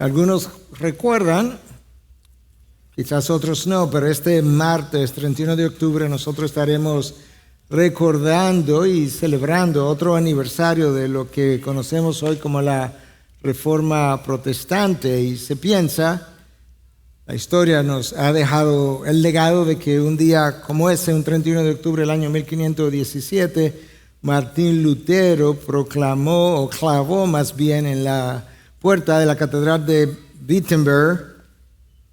Algunos recuerdan, quizás otros no, pero este martes 31 de octubre nosotros estaremos recordando y celebrando otro aniversario de lo que conocemos hoy como la Reforma Protestante. Y se piensa, la historia nos ha dejado el legado de que un día como ese, un 31 de octubre del año 1517, Martín Lutero proclamó o clavó más bien en la puerta de la Catedral de Wittenberg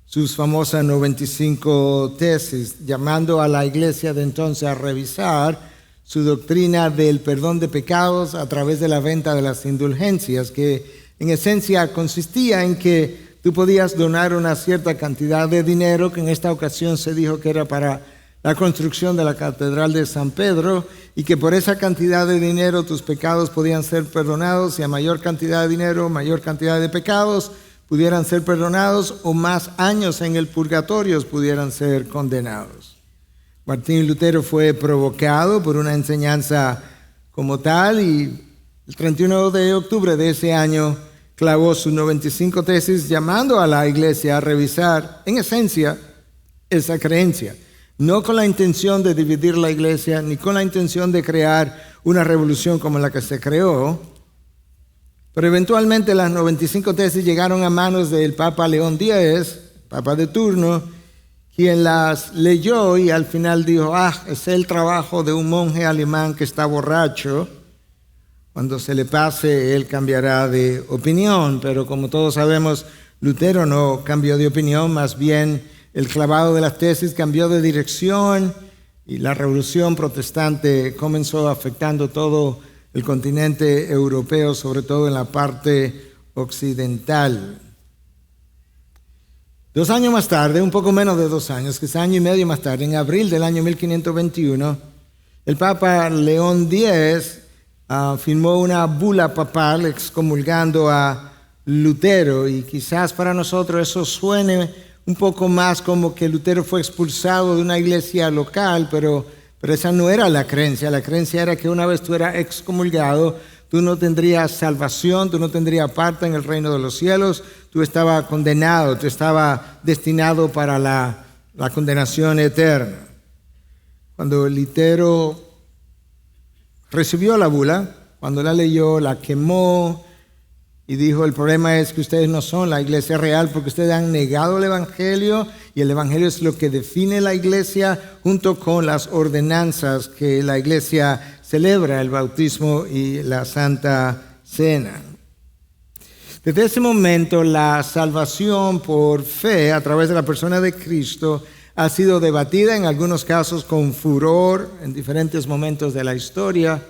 sus famosas 95 tesis, llamando a la iglesia de entonces a revisar su doctrina del perdón de pecados a través de la venta de las indulgencias, que en esencia consistía en que tú podías donar una cierta cantidad de dinero, que en esta ocasión se dijo que era para la construcción de la Catedral de San Pedro, y que por esa cantidad de dinero tus pecados podían ser perdonados, y a mayor cantidad de dinero, mayor cantidad de pecados pudieran ser perdonados, o más años en el purgatorio pudieran ser condenados. Martín Lutero fue provocado por una enseñanza como tal, y el 31 de octubre de ese año clavó sus 95 tesis, llamando a la iglesia a revisar, en esencia, esa creencia. No con la intención de dividir la iglesia, ni con la intención de crear una revolución como la que se creó, pero eventualmente las 95 tesis llegaron a manos del Papa León X, Papa de turno, quien las leyó y al final dijo, es el trabajo de un monje alemán que está borracho. Cuando se le pase, él cambiará de opinión. Pero como todos sabemos, Lutero no cambió de opinión, más bien el clavado de las tesis cambió de dirección y la revolución protestante comenzó afectando todo el continente europeo, sobre todo en la parte occidental. 2 años más tarde, un poco menos de 2 años, quizá año y medio más tarde, en abril del año 1521, el Papa León X firmó una bula papal excomulgando a Lutero, y quizás para nosotros eso suene un poco más como que Lutero fue expulsado de una iglesia local, pero esa no era la creencia. La creencia era que una vez tú eras excomulgado, tú no tendrías salvación, tú no tendrías parte en el reino de los cielos, tú estabas condenado, tú estabas destinado para la condenación eterna. Cuando Lutero recibió la bula, cuando la leyó, la quemó y dijo, el problema es que ustedes no son la iglesia real porque ustedes han negado el evangelio, y el evangelio es lo que define la iglesia junto con las ordenanzas que la iglesia celebra, el bautismo y la Santa Cena. Desde ese momento la salvación por fe a través de la persona de Cristo ha sido debatida en algunos casos con furor en diferentes momentos de la historia.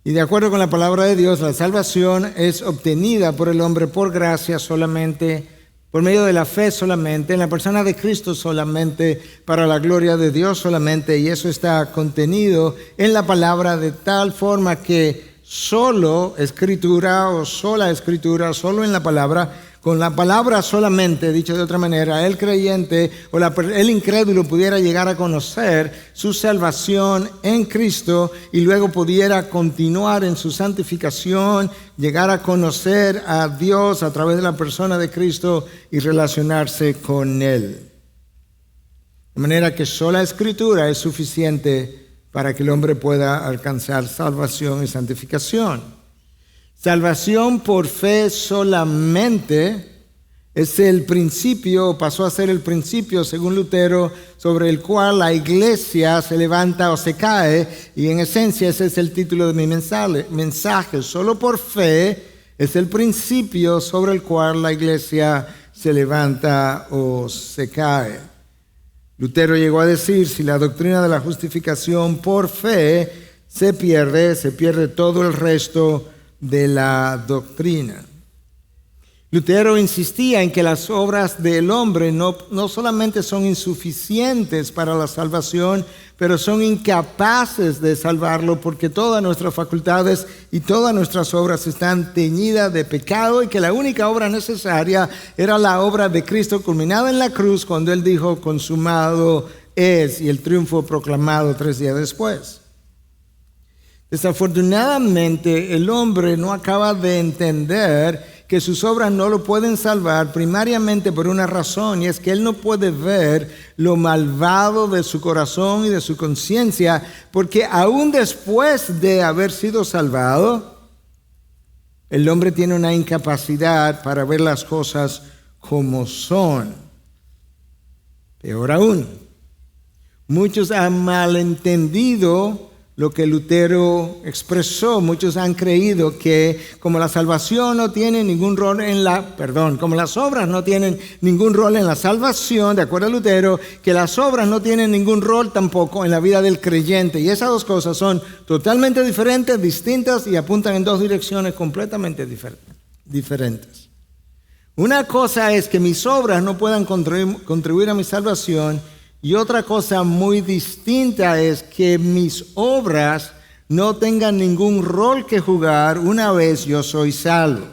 Y de acuerdo con la palabra de Dios, la salvación es obtenida por el hombre por gracia solamente, por medio de la fe solamente, en la persona de Cristo solamente, para la gloria de Dios solamente. Y eso está contenido en la palabra de tal forma que solo escritura o sola escritura, solo en la palabra, con la palabra solamente, dicho de otra manera, el creyente o el incrédulo pudiera llegar a conocer su salvación en Cristo y luego pudiera continuar en su santificación, llegar a conocer a Dios a través de la persona de Cristo y relacionarse con Él. De manera que sola escritura es suficiente para que el hombre pueda alcanzar salvación y santificación. Salvación por fe solamente es el principio, pasó a ser el principio, según Lutero, sobre el cual la iglesia se levanta o se cae, y en esencia ese es el título de mi mensaje. Solo por fe es el principio sobre el cual la iglesia se levanta o se cae. Lutero llegó a decir, si la doctrina de la justificación por fe se pierde todo el resto de la doctrina. Lutero insistía en que las obras del hombre no solamente son insuficientes para la salvación, pero son incapaces de salvarlo, porque todas nuestras facultades y todas nuestras obras están teñidas de pecado, y que la única obra necesaria era la obra de Cristo culminada en la cruz, cuando Él dijo, consumado es, y el triunfo proclamado 3 días después. Desafortunadamente, el hombre no acaba de entender que sus obras no lo pueden salvar primariamente por una razón, y es que él no puede ver lo malvado de su corazón y de su conciencia, porque aún después de haber sido salvado, el hombre tiene una incapacidad para ver las cosas como son. Peor aún, muchos han malentendido lo que Lutero expresó. Muchos han creído que como la salvación no tiene ningún rol como las obras no tienen ningún rol en la salvación, de acuerdo a Lutero, que las obras no tienen ningún rol tampoco en la vida del creyente. Y esas dos cosas son totalmente diferentes, distintas y apuntan en dos direcciones completamente diferentes. Una cosa es que mis obras no puedan contribuir a mi salvación, y otra cosa muy distinta es que mis obras no tengan ningún rol que jugar una vez yo soy salvo.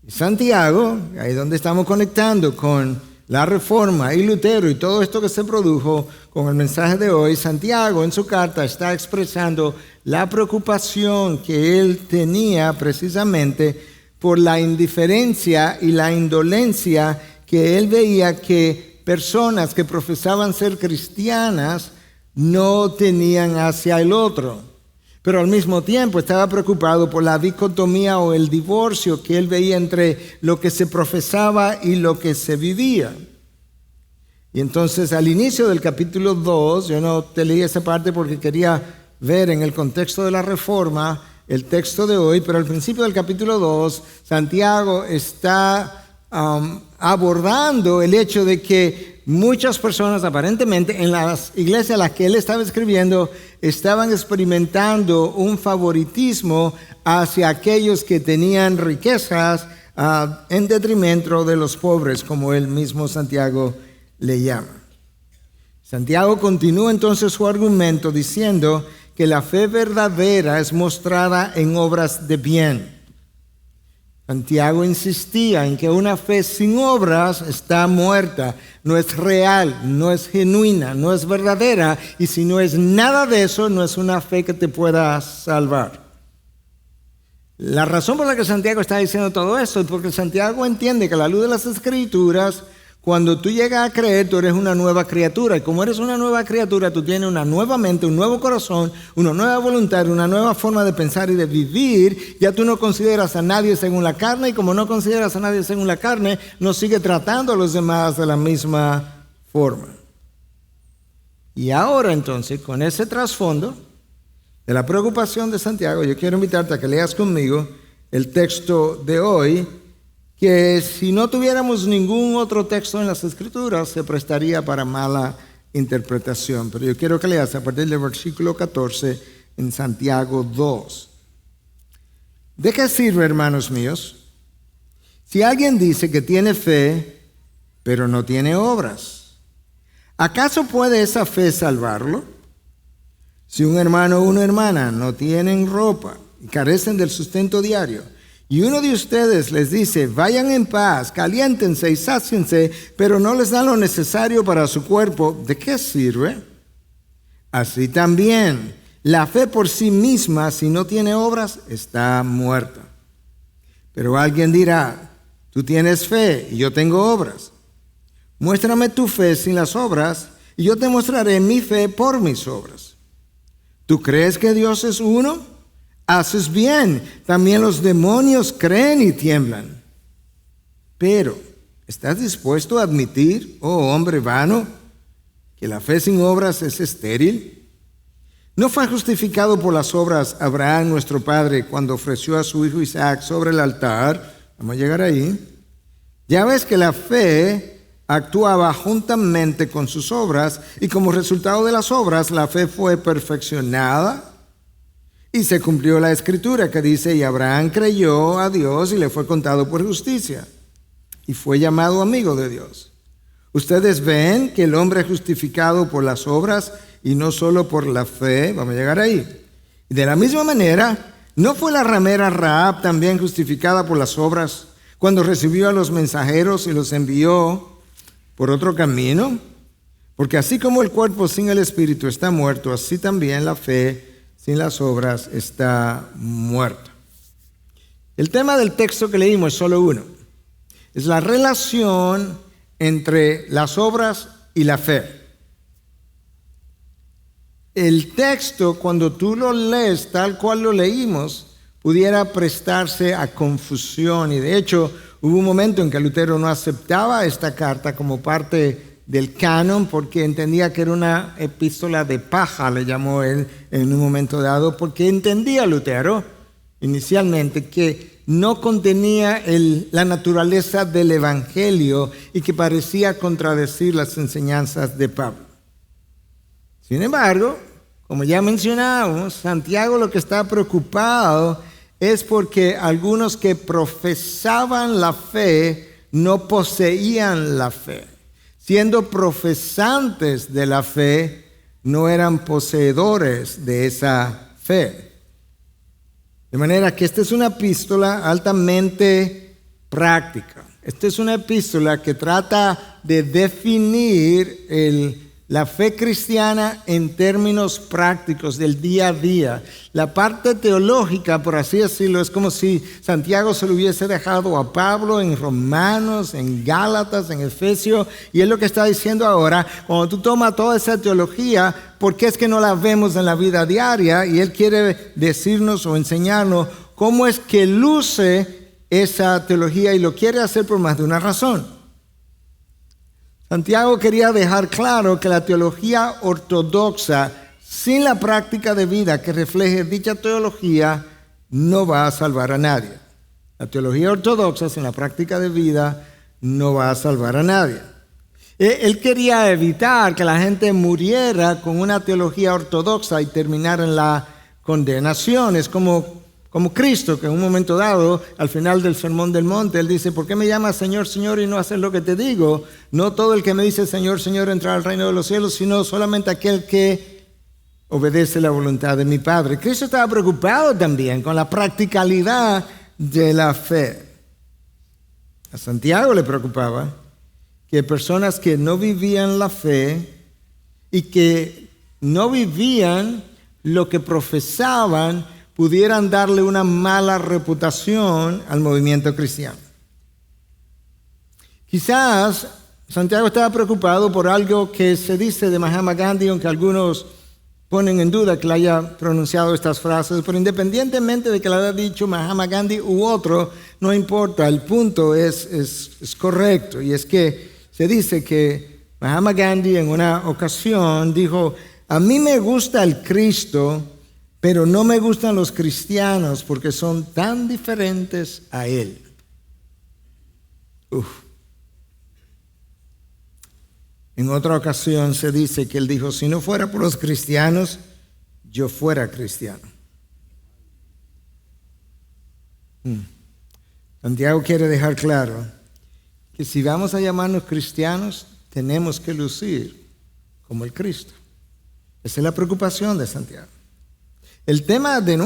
Santiago, ahí donde estamos conectando con la Reforma y Lutero y todo esto que se produjo con el mensaje de hoy, Santiago en su carta está expresando la preocupación que él tenía precisamente por la indiferencia y la indolencia que él veía que personas que profesaban ser cristianas no tenían hacia el otro. Pero al mismo tiempo estaba preocupado por la dicotomía o el divorcio que él veía entre lo que se profesaba y lo que se vivía. Y entonces al inicio del capítulo 2, yo no te leí esa parte porque quería ver en el contexto de la Reforma el texto de hoy, pero al principio del capítulo 2, Santiago está abordando el hecho de que muchas personas aparentemente en las iglesias a las que él estaba escribiendo estaban experimentando un favoritismo hacia aquellos que tenían riquezas en detrimento de los pobres, como él mismo Santiago le llama. Santiago continúa entonces su argumento diciendo que la fe verdadera es mostrada en obras de bien. Santiago insistía en que una fe sin obras está muerta, no es real, no es genuina, no es verdadera, y si no es nada de eso, no es una fe que te pueda salvar. La razón por la que Santiago está diciendo todo esto es porque Santiago entiende que a la luz de las Escrituras, cuando tú llegas a creer, tú eres una nueva criatura. Y como eres una nueva criatura, tú tienes una nueva mente, un nuevo corazón, una nueva voluntad, una nueva forma de pensar y de vivir. Ya tú no consideras a nadie según la carne, y como no consideras a nadie según la carne, no sigue tratando a los demás de la misma forma. Y ahora entonces, con ese trasfondo de la preocupación de Santiago, yo quiero invitarte a que leas conmigo el texto de hoy, que si no tuviéramos ningún otro texto en las Escrituras se prestaría para mala interpretación. Pero yo quiero que leas a partir del versículo 14 en Santiago 2. ¿De qué sirve, hermanos míos, si alguien dice que tiene fe, pero no tiene obras? ¿Acaso puede esa fe salvarlo? Si un hermano o una hermana no tienen ropa y carecen del sustento diario, y uno de ustedes les dice, vayan en paz, caliéntense y sáciense, pero no les da lo necesario para su cuerpo, ¿de qué sirve? Así también, la fe por sí misma, si no tiene obras, está muerta. Pero alguien dirá, tú tienes fe y yo tengo obras. Muéstrame tu fe sin las obras, y yo te mostraré mi fe por mis obras. ¿Tú crees que Dios es uno? Haces bien, también los demonios creen y tiemblan. Pero, ¿estás dispuesto a admitir, oh hombre vano, que la fe sin obras es estéril? ¿No fue justificado por las obras Abraham, nuestro padre, cuando ofreció a su hijo Isaac sobre el altar? Vamos a llegar ahí. Ya ves que la fe actuaba juntamente con sus obras, y como resultado de las obras, la fe fue perfeccionada. Y se cumplió la escritura que dice, y Abraham creyó a Dios y le fue contado por justicia, y fue llamado amigo de Dios. Ustedes ven que el hombre es justificado por las obras y no solo por la fe. Vamos a llegar ahí. Y de la misma manera, ¿no fue la ramera Rahab también justificada por las obras cuando recibió a los mensajeros y los envió por otro camino? Porque así como el cuerpo sin el espíritu está muerto, así también la fe sin las obras está muerta. El tema del texto que leímos es solo uno. Es la relación entre las obras y la fe. El texto, cuando tú lo lees tal cual lo leímos, pudiera prestarse a confusión. Y de hecho, hubo un momento en que Lutero no aceptaba esta carta como parte del canon porque entendía que era una epístola de paja, le llamó él en un momento dado, porque entendía Lutero inicialmente que no contenía la naturaleza del Evangelio y que parecía contradecir las enseñanzas de Pablo. Sin embargo, como ya mencionábamos, Santiago lo que está preocupado es porque algunos que profesaban la fe no poseían la fe. Siendo profesantes de la fe, no eran poseedores de esa fe. De manera que esta es una epístola altamente práctica. Esta es una epístola que trata de definir la fe cristiana en términos prácticos del día a día. La parte teológica, por así decirlo, es como si Santiago se lo hubiese dejado a Pablo en Romanos, en Gálatas, en Efesios, y es lo que está diciendo ahora. Cuando tú tomas toda esa teología, ¿por qué es que no la vemos en la vida diaria? Y él quiere decirnos o enseñarnos cómo es que luce esa teología, y lo quiere hacer por más de una razón. Santiago quería dejar claro que la teología ortodoxa, sin la práctica de vida que refleje dicha teología, no va a salvar a nadie. La teología ortodoxa, sin la práctica de vida, no va a salvar a nadie. Él quería evitar que la gente muriera con una teología ortodoxa y terminara en la condenación. Es como Cristo, que en un momento dado, al final del Sermón del Monte, Él dice: ¿por qué me llamas Señor, Señor y no haces lo que te digo? No todo el que me dice Señor, Señor entrará al reino de los cielos, sino solamente aquel que obedece la voluntad de mi Padre. Cristo estaba preocupado también con la practicalidad de la fe. A Santiago le preocupaba que personas que no vivían la fe y que no vivían lo que profesaban pudieran darle una mala reputación al movimiento cristiano. Quizás Santiago estaba preocupado por algo que se dice de Mahatma Gandhi, aunque algunos ponen en duda que le haya pronunciado estas frases, pero independientemente de que le haya dicho Mahatma Gandhi u otro, no importa, el punto es correcto, y es que se dice que Mahatma Gandhi en una ocasión dijo: a mí me gusta el Cristo, pero no me gustan los cristianos porque son tan diferentes a Él. En otra ocasión se dice que Él dijo: si no fuera por los cristianos, yo fuera cristiano. Santiago quiere dejar claro que si vamos a llamarnos cristianos, tenemos que lucir como el Cristo. Esa es la preocupación de Santiago. El tema de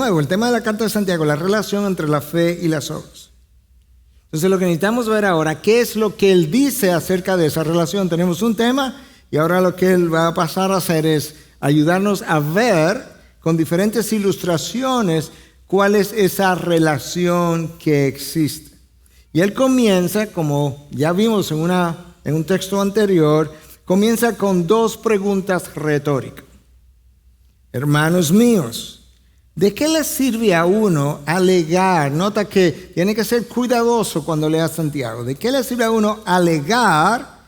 la carta de Santiago, la relación entre la fe y las obras. Entonces lo que necesitamos ver ahora, ¿qué es lo que él dice acerca de esa relación? Tenemos un tema y ahora lo que él va a pasar a hacer es ayudarnos a ver con diferentes ilustraciones cuál es esa relación que existe. Y él comienza, como ya vimos en un texto anterior, comienza con dos preguntas retóricas. Hermanos míos, ¿de qué le sirve a uno alegar? Nota que tiene que ser cuidadoso cuando lea Santiago. ¿De qué le sirve a uno alegar?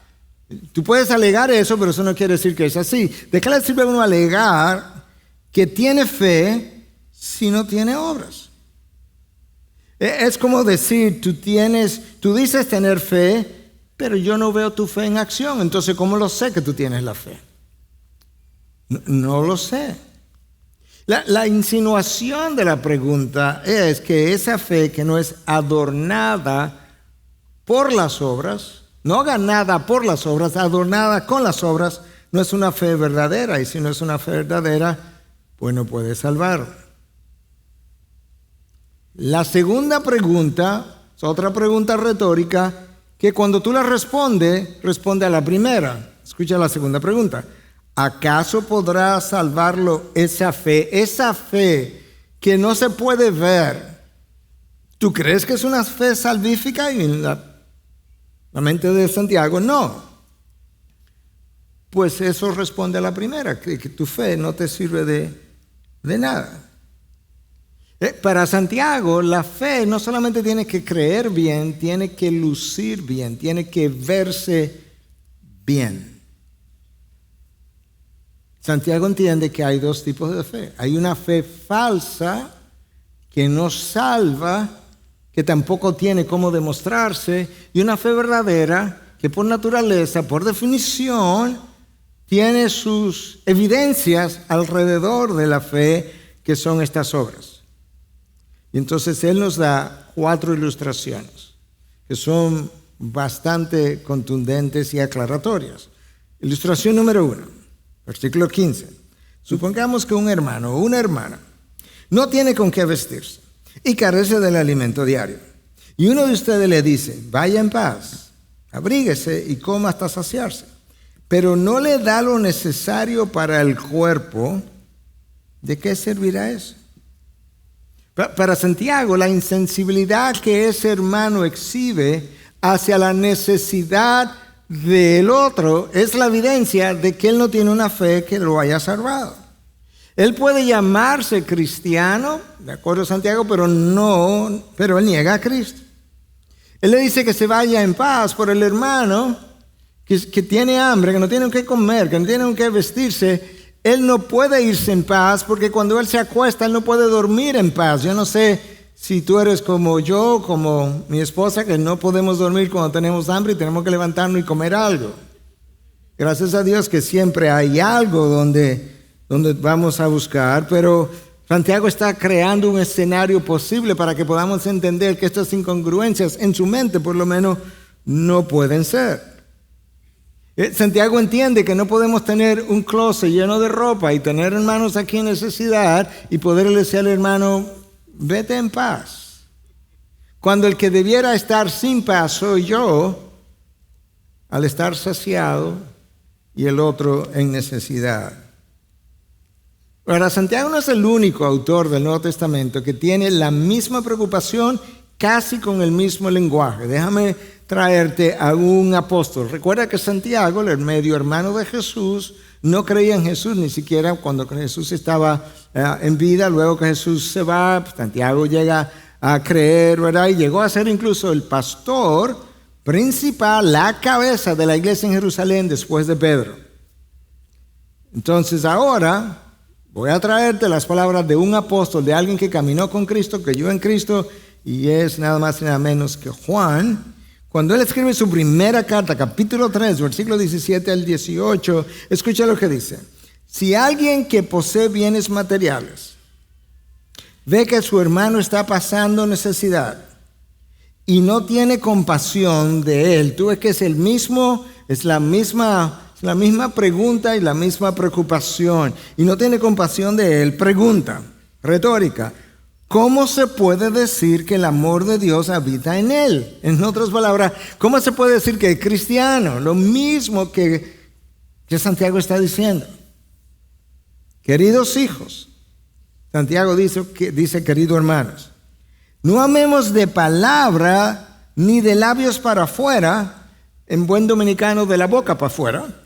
Tú puedes alegar eso, pero eso no quiere decir que es así. ¿De qué le sirve a uno alegar que tiene fe si no tiene obras? Es como decir, tú dices tener fe, pero yo no veo tu fe en acción. Entonces, ¿cómo lo sé que tú tienes la fe? No lo sé. La insinuación de la pregunta es que esa fe que no es adornada por las obras, no ganada por las obras, adornada con las obras, no es una fe verdadera. Y si no es una fe verdadera, pues no puede salvar. La segunda pregunta es otra pregunta retórica que cuando tú la responde a la primera. Escucha la segunda pregunta. ¿Acaso podrá salvarlo esa fe que no se puede ver, ¿Tú crees que es una fe salvífica? Y en la mente de Santiago, no. Pues eso responde a la primera, que tu fe no te sirve de nada. Para Santiago, la fe no solamente tiene que creer bien, tiene que lucir bien, tiene que verse bien. Santiago entiende que hay dos tipos de fe. Hay una fe falsa que no salva, que tampoco tiene cómo demostrarse, y una fe verdadera que por naturaleza, por definición, tiene sus evidencias alrededor de la fe, que son estas obras. Y entonces él nos da 4 ilustraciones que son bastante contundentes y aclaratorias. Ilustración número 1, versículo 15. Supongamos que un hermano o una hermana no tiene con qué vestirse y carece del alimento diario. Y uno de ustedes le dice, vaya en paz, abríguese y coma hasta saciarse. Pero no le da lo necesario para el cuerpo, ¿de qué servirá eso? Para Santiago, la insensibilidad que ese hermano exhibe hacia la necesidad del otro es la evidencia de que él no tiene una fe que lo haya salvado. Él puede llamarse cristiano, de acuerdo a Santiago, pero él niega a Cristo. Él le dice que se vaya en paz por el hermano que tiene hambre, que no tiene que comer, que no tiene que vestirse. Él no puede irse en paz porque cuando él se acuesta, él no puede dormir en paz. Yo no sé si tú eres como yo, como mi esposa, que no podemos dormir cuando tenemos hambre y tenemos que levantarnos y comer algo. Gracias a Dios que siempre hay algo donde vamos a buscar, pero Santiago está creando un escenario posible para que podamos entender que estas incongruencias en su mente por lo menos no pueden ser. Santiago entiende que no podemos tener un closet lleno de ropa y tener hermanos aquí en necesidad y poderle decir al hermano, vete en paz. Cuando el que debiera estar sin paz soy yo, al estar saciado, y el otro en necesidad. Ahora, Santiago no es el único autor del Nuevo Testamento que tiene la misma preocupación casi con el mismo lenguaje. Déjame traerte a un apóstol. Recuerda que Santiago, el medio hermano de Jesús, no creía en Jesús ni siquiera cuando Jesús estaba en vida. Luego que Jesús se va, Santiago llega a creer, ¿verdad? Y llegó a ser incluso el pastor principal, la cabeza de la iglesia en Jerusalén después de Pedro. Entonces ahora voy a traerte las palabras de un apóstol, de alguien que caminó con Cristo, que creyó en Cristo, y es nada más y nada menos que Juan. Cuando él escribe su primera carta, capítulo 3, versículo 17 al 18, escucha lo que dice. Si alguien que posee bienes materiales ve que su hermano está pasando necesidad y no tiene compasión de él, tú ves que es la misma pregunta y la misma preocupación, y no tiene compasión de él, pregunta, retórica, ¿cómo se puede decir que el amor de Dios habita en él? En otras palabras, ¿cómo se puede decir que es cristiano? Lo mismo que Santiago está diciendo. Queridos hijos, Santiago dice, queridos hermanos, no amemos de palabra ni de labios para afuera, en buen dominicano de la boca para afuera,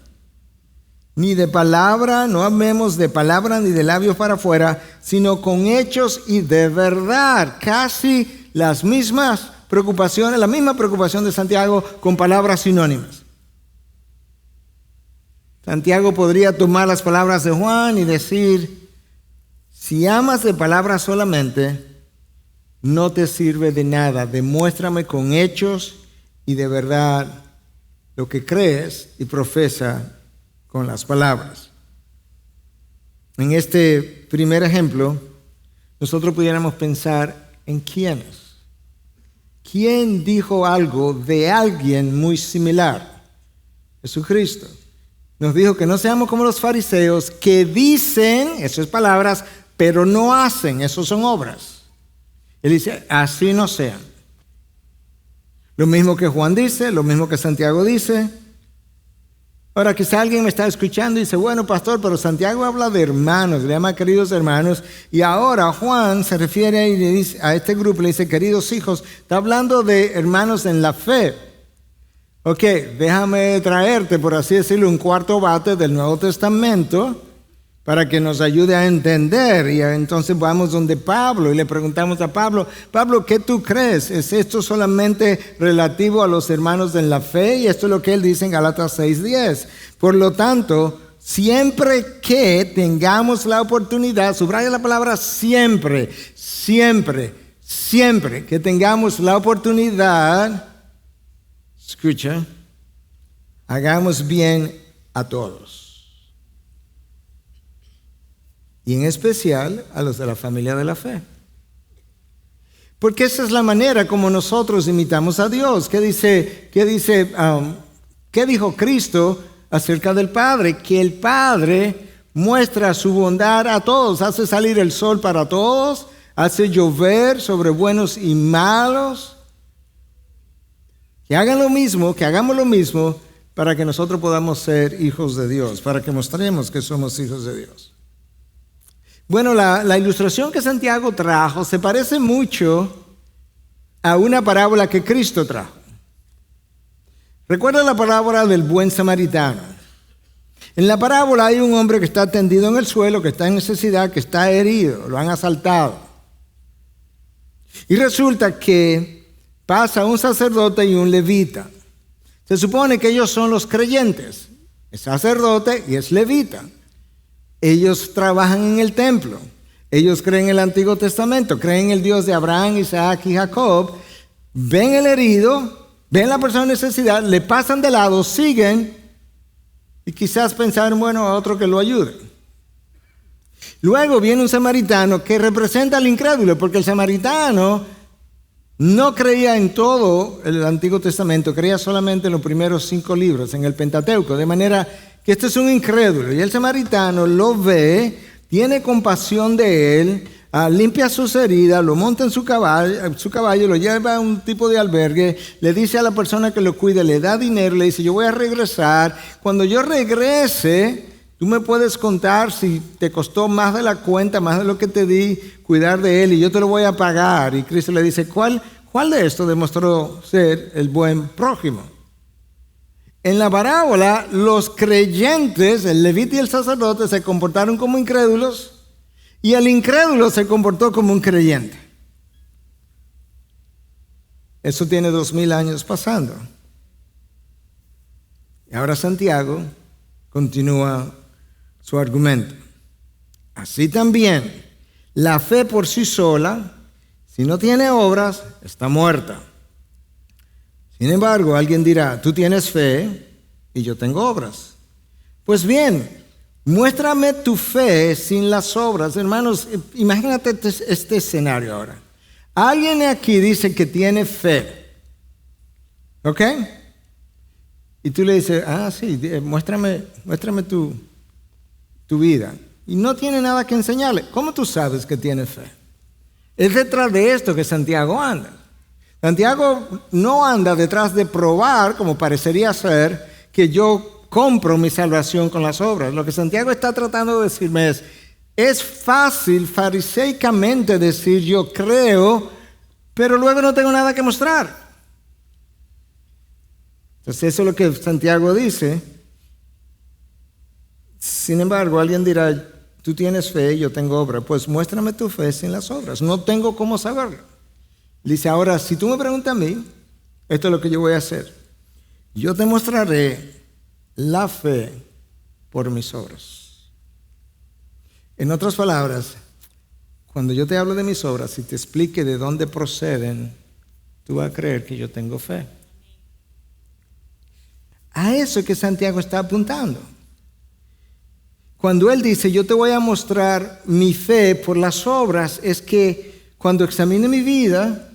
ni de palabra, no amemos de palabra ni de labios para afuera, sino con hechos y de verdad. Casi las mismas preocupaciones, la misma preocupación de Santiago con palabras sinónimas. Santiago podría tomar las palabras de Juan y decir, si amas de palabras solamente, no te sirve de nada. Demuéstrame con hechos y de verdad lo que crees y profesa con las palabras. En este primer ejemplo, nosotros pudiéramos pensar en quiénes. ¿Quién dijo algo de alguien muy similar? Jesucristo. Nos dijo que no seamos como los fariseos que dicen, eso es palabras, pero no hacen, eso son obras. Él dice, así no sean. Lo mismo que Juan dice, lo mismo que Santiago dice. Ahora, quizá alguien me está escuchando y dice, bueno, pastor, pero Santiago habla de hermanos, le llama queridos hermanos, y ahora Juan se refiere y le dice, a este grupo, le dice, queridos hijos, está hablando de hermanos en la fe. Ok, déjame traerte, por así decirlo, un cuarto bate del Nuevo Testamento para que nos ayude a entender. Y entonces vamos donde Pablo y le preguntamos a Pablo, Pablo, ¿qué tú crees? ¿Es esto solamente relativo a los hermanos en la fe? Y esto es lo que él dice en Gálatas 6:10. Por lo tanto, siempre que tengamos la oportunidad, subraya la palabra siempre, siempre, siempre que tengamos la oportunidad, escucha, hagamos bien a todos. Y en especial a los de la familia de la fe. Porque esa es la manera como nosotros imitamos a Dios. ¿Qué dijo Cristo acerca del Padre? Que el Padre muestra su bondad a todos, hace salir el sol para todos, hace llover sobre buenos y malos. Que hagan lo mismo, que hagamos lo mismo para que nosotros podamos ser hijos de Dios, para que mostremos que somos hijos de Dios. Bueno, la ilustración que Santiago trajo se parece mucho a una parábola que Cristo trajo. Recuerda la parábola del buen samaritano. En la parábola hay un hombre que está tendido en el suelo, que está en necesidad, que está herido, lo han asaltado. Y resulta que pasa un sacerdote y un levita. Se supone que ellos son los creyentes, es sacerdote y es levita. Ellos trabajan en el templo. Ellos creen en el Antiguo Testamento, creen en el Dios de Abraham, Isaac y Jacob. Ven el herido, ven la persona en necesidad, le pasan de lado, siguen y quizás pensaron, bueno, a otro que lo ayude. Luego viene un samaritano que representa al incrédulo, porque el samaritano no creía en todo el Antiguo Testamento, creía solamente en los primeros 5 libros, en el Pentateuco, de manera que este es un incrédulo. Y el samaritano lo ve, tiene compasión de él, limpia sus heridas, lo monta en su caballo, lo lleva a un tipo de albergue, le dice a la persona que lo cuida, le da dinero, le dice, yo voy a regresar. Cuando yo regrese, tú me puedes contar si te costó más de la cuenta, más de lo que te di, cuidar de él, y yo te lo voy a pagar. Y Cristo le dice, ¿cuál de esto demostró ser el buen prójimo? En la parábola, los creyentes, el levita y el sacerdote, se comportaron como incrédulos y el incrédulo se comportó como un creyente. Eso tiene 2000 años pasando. Y ahora Santiago continúa su argumento. Así también, la fe por sí sola, si no tiene obras, está muerta. Sin embargo, alguien dirá, tú tienes fe y yo tengo obras. Pues bien, muéstrame tu fe sin las obras. Hermanos, imagínate este escenario ahora. Alguien aquí dice que tiene fe. ¿Ok? Y tú le dices, sí, muéstrame tu vida. Y no tiene nada que enseñarle. ¿Cómo tú sabes que tiene fe? Es detrás de esto que Santiago anda. Santiago no anda detrás de probar, como parecería ser, que yo compro mi salvación con las obras. Lo que Santiago está tratando de decirme es fácil fariseicamente decir yo creo, pero luego no tengo nada que mostrar. Entonces eso es lo que Santiago dice. Sin embargo, alguien dirá, tú tienes fe, yo tengo obra. Pues muéstrame tu fe sin las obras. No tengo cómo saberlo. Dice, ahora, si tú me preguntas a mí, esto es lo que yo voy a hacer. Yo te mostraré la fe por mis obras. En otras palabras, cuando yo te hablo de mis obras y te explique de dónde proceden, tú vas a creer que yo tengo fe. A eso es que Santiago está apuntando. Cuando él dice, yo te voy a mostrar mi fe por las obras, es que cuando examine mi vida,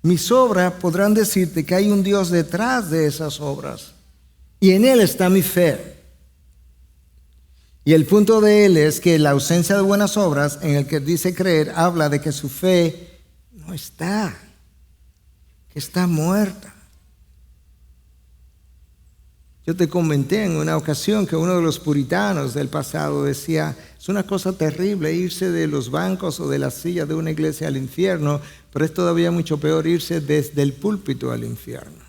mis obras podrán decirte que hay un Dios detrás de esas obras y en Él está mi fe. Y el punto de él es que la ausencia de buenas obras en el que dice creer habla de que su fe no está, que está muerta. Yo te comenté en una ocasión que uno de los puritanos del pasado decía, es una cosa terrible irse de los bancos o de las sillas de una iglesia al infierno, pero es todavía mucho peor irse desde el púlpito al infierno.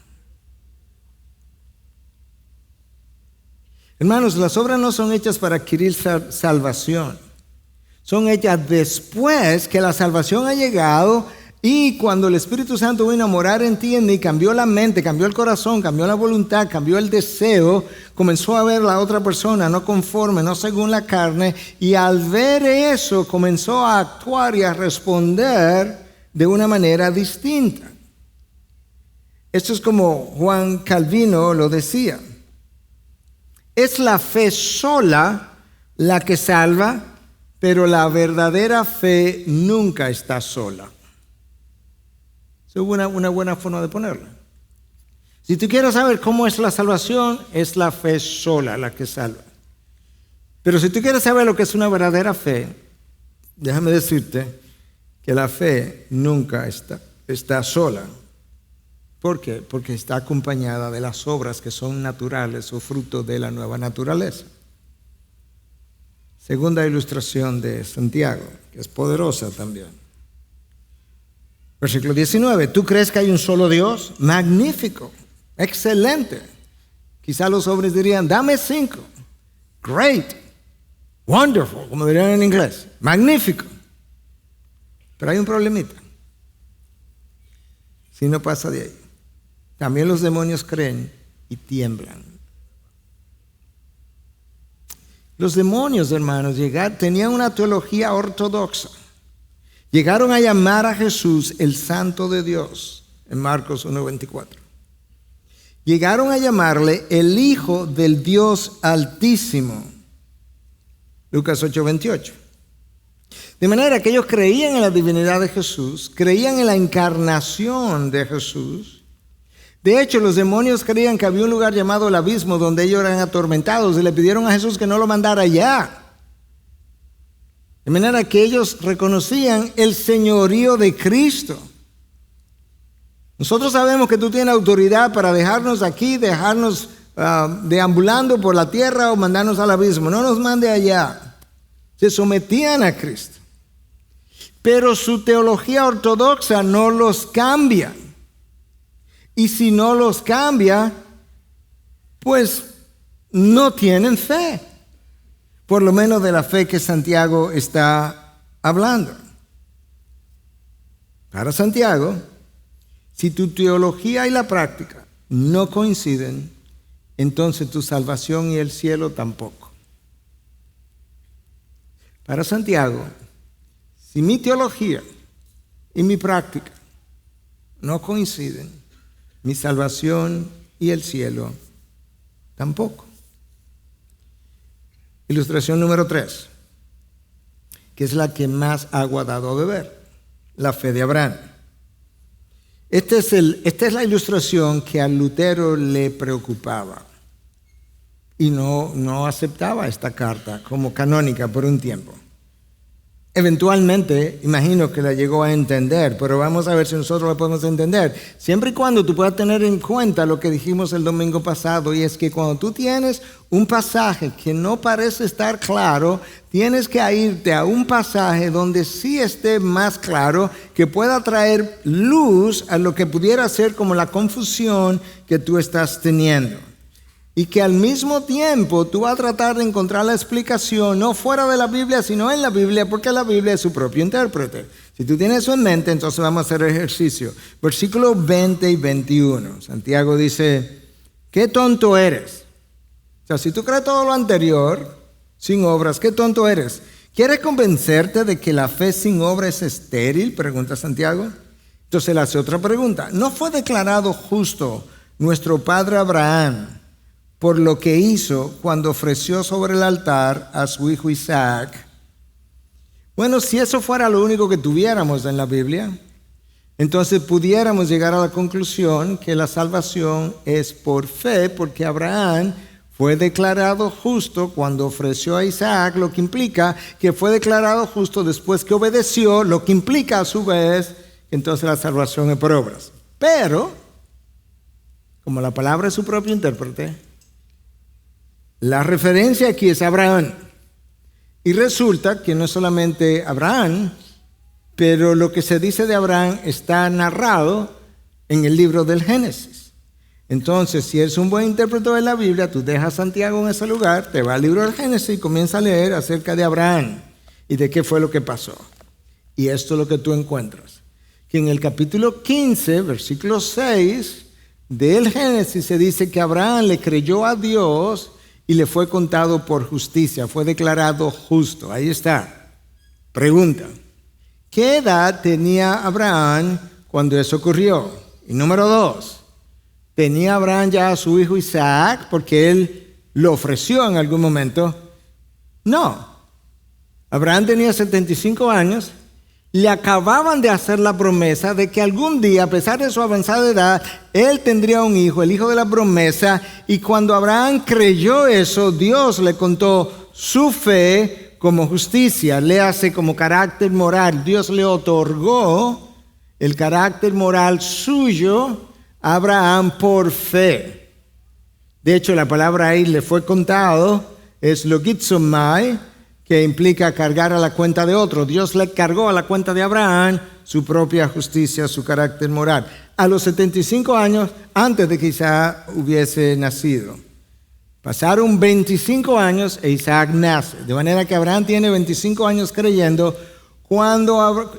Hermanos, las obras no son hechas para adquirir salvación. Son hechas después que la salvación ha llegado y cuando el Espíritu Santo vino a morar en ti y en mí, cambió la mente, cambió el corazón, cambió la voluntad, cambió el deseo, comenzó a ver la otra persona no conforme, no según la carne, y al ver eso comenzó a actuar y a responder de una manera distinta. Esto es como Juan Calvino lo decía. Es la fe sola la que salva, pero la verdadera fe nunca está sola. Esa es una buena forma de ponerla. Si tú quieres saber cómo es la salvación, es la fe sola la que salva. Pero si tú quieres saber lo que es una verdadera fe, déjame decirte que la fe nunca está sola. ¿Por qué? Porque está acompañada de las obras que son naturales o fruto de la nueva naturaleza. Segunda ilustración de Santiago, que es poderosa también. Versículo 19. ¿Tú crees que hay un solo Dios? Magnífico, excelente. Quizá los hombres dirían, dame 5. Great, wonderful, como dirían en inglés. Magnífico. Pero hay un problemita. Si no pasa de ahí. También los demonios creen y tiemblan. Los demonios, hermanos, tenían una teología ortodoxa. Llegaron a llamar a Jesús el Santo de Dios, en Marcos 1:24. Llegaron a llamarle el Hijo del Dios Altísimo, Lucas 8:28. De manera que ellos creían en la divinidad de Jesús, creían en la encarnación de Jesús. De hecho, los demonios creían que había un lugar llamado el abismo donde ellos eran atormentados y le pidieron a Jesús que no lo mandara allá. De manera que ellos reconocían el señorío de Cristo. Nosotros sabemos que tú tienes autoridad para dejarnos aquí, dejarnos deambulando por la tierra o mandarnos al abismo. No nos mande allá. Se sometían a Cristo. Pero su teología ortodoxa no los cambia. Y si no los cambia, pues no tienen fe. Por lo menos de la fe que Santiago está hablando. Para Santiago, si tu teología y la práctica no coinciden, entonces tu salvación y el cielo tampoco. Para Santiago, si mi teología y mi práctica no coinciden, mi salvación y el cielo tampoco. Ilustración número 3, que es la que más agua ha dado a beber, la fe de Abraham. Esta es la ilustración que a Lutero le preocupaba y no aceptaba esta carta como canónica por un tiempo. Eventualmente, imagino que la llegó a entender, pero vamos a ver si nosotros la podemos entender. Siempre y cuando tú puedas tener en cuenta lo que dijimos el domingo pasado, y es que cuando tú tienes un pasaje que no parece estar claro, tienes que irte a un pasaje donde sí esté más claro, que pueda traer luz a lo que pudiera ser como la confusión que tú estás teniendo. Y que al mismo tiempo tú vas a tratar de encontrar la explicación no fuera de la Biblia, sino en la Biblia, porque la Biblia es su propio intérprete. Si tú tienes eso en mente, entonces vamos a hacer el ejercicio. Versículos 20 y 21. Santiago dice, ¿qué tonto eres? O sea, si tú crees todo lo anterior, sin obras, ¿qué tonto eres? ¿Quieres convencerte de que la fe sin obra es estéril? Pregunta Santiago. Entonces él hace otra pregunta. ¿No fue declarado justo nuestro padre Abraham por lo que hizo cuando ofreció sobre el altar a su hijo Isaac? Bueno, si eso fuera lo único que tuviéramos en la Biblia, entonces pudiéramos llegar a la conclusión que la salvación es por fe, porque Abraham fue declarado justo cuando ofreció a Isaac, lo que implica que fue declarado justo después que obedeció, lo que implica a su vez que entonces la salvación es por obras. Pero, como la palabra es su propio intérprete, La referencia aquí es Abraham. Y resulta que no es solamente Abraham, pero lo que se dice de Abraham está narrado en el libro del Génesis. Entonces, si eres un buen intérprete de la Biblia, tú dejas a Santiago en ese lugar, te va al libro del Génesis y comienza a leer acerca de Abraham y de qué fue lo que pasó. Y esto es lo que tú encuentras. Que en el capítulo 15, versículo 6 del Génesis se dice que Abraham le creyó a Dios y le fue contado por justicia, fue declarado justo. Ahí está. Pregunta: ¿qué edad tenía Abraham cuando eso ocurrió? Y número 2, ¿tenía Abraham ya a su hijo Isaac porque él lo ofreció en algún momento? No. Abraham tenía 75 años, le acababan de hacer la promesa de que algún día, a pesar de su avanzada edad, él tendría un hijo, el hijo de la promesa, y cuando Abraham creyó eso, Dios le contó su fe como justicia, le hace como carácter moral. Dios le otorgó el carácter moral suyo a Abraham por fe. De hecho, la palabra ahí le fue contado, es logizomai, que implica cargar a la cuenta de otro. Dios le cargó a la cuenta de Abraham su propia justicia, su carácter moral. A los 75 años, antes de que Isaac hubiese nacido. Pasaron 25 años e Isaac nace. De manera que Abraham tiene 25 años creyendo